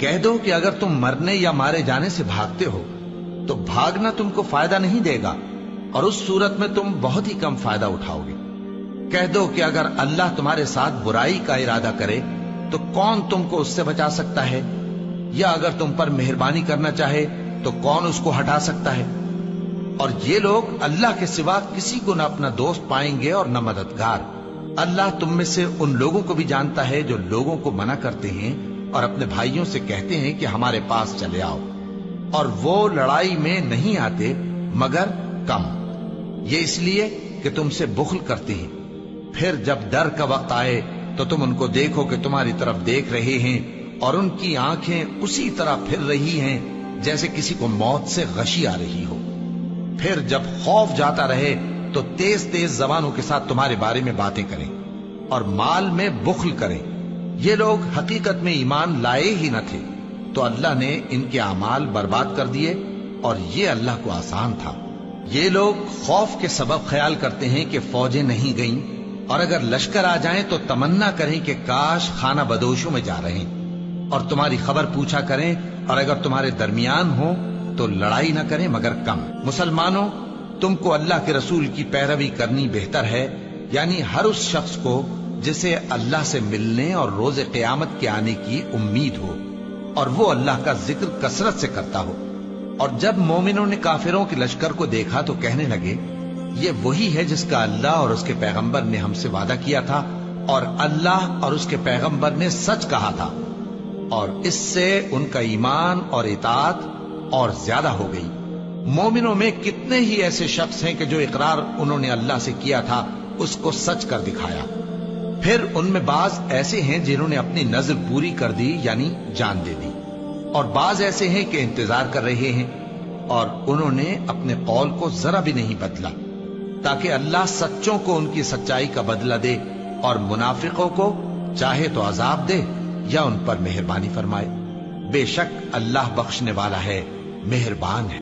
کہہ دو کہ اگر تم مرنے یا مارے جانے سے بھاگتے ہو تو بھاگنا تم کو فائدہ نہیں دے گا، اور اس صورت میں تم بہت ہی کم فائدہ اٹھاؤ گے۔ کہہ دو کہ اگر اللہ تمہارے ساتھ برائی کا ارادہ کرے تو کون تم کو اس سے بچا سکتا ہے، یا اگر تم پر مہربانی کرنا چاہے تو کون اس کو ہٹا سکتا ہے۔ اور یہ لوگ اللہ کے سوا کسی کو نہ اپنا دوست پائیں گے اور نہ مددگار۔ اللہ تم میں سے ان لوگوں کو بھی جانتا ہے جو لوگوں کو منع کرتے ہیں اور اپنے بھائیوں سے کہتے ہیں کہ ہمارے پاس چلے آؤ، اور وہ لڑائی میں نہیں آتے مگر کم، یہ اس لیے کہ تم سے بخل کرتے ہیں۔ پھر جب ڈر کا وقت آئے تو تم ان کو دیکھو کہ تمہاری طرف دیکھ رہے ہیں، اور ان کی آنکھیں اسی طرح پھر رہی ہیں جیسے کسی کو موت سے غشی آ رہی ہو۔ پھر جب خوف جاتا رہے تو تیز تیز زبانوں کے ساتھ تمہارے بارے میں باتیں کریں اور مال میں بخل کریں۔ یہ لوگ حقیقت میں ایمان لائے ہی نہ تھے، تو اللہ نے ان کے اعمال برباد کر دیے، اور یہ اللہ کو آسان تھا۔ یہ لوگ خوف کے سبب خیال کرتے ہیں کہ فوجیں نہیں گئیں، اور اگر لشکر آ جائیں تو تمنا کریں کہ کاش خانہ بدوشوں میں جا رہے ہیں، اور تمہاری خبر پوچھا کریں، اور اگر تمہارے درمیان ہو تو لڑائی نہ کریں مگر کم۔ مسلمانوں، تم کو اللہ کے رسول کی پیروی کرنی بہتر ہے، یعنی ہر اس شخص کو جسے اللہ سے ملنے اور روز قیامت کے آنے کی امید ہو، اور وہ اللہ کا ذکر کثرت سے کرتا ہو۔ اور جب مومنوں نے کافروں کے لشکر کو دیکھا تو کہنے لگے، یہ وہی ہے جس کا اللہ اور اس کے پیغمبر نے ہم سے وعدہ کیا تھا، اور اللہ اور اس کے پیغمبر نے سچ کہا تھا، اور اس سے ان کا ایمان اور اطاعت اور زیادہ ہو گئی۔ مومنوں میں کتنے ہی ایسے شخص ہیں کہ جو اقرار انہوں نے اللہ سے کیا تھا اس کو سچ کر دکھایا۔ پھر ان میں بعض ایسے ہیں جنہوں نے اپنی نظر پوری کر دی، یعنی جان دے دی، اور بعض ایسے ہیں کہ انتظار کر رہے ہیں، اور انہوں نے اپنے قول کو ذرا بھی نہیں بدلا، تاکہ اللہ سچوں کو ان کی سچائی کا بدلہ دے، اور منافقوں کو چاہے تو عذاب دے یا ان پر مہربانی فرمائے۔ بے شک اللہ بخشنے والا ہے، مہربان ہے۔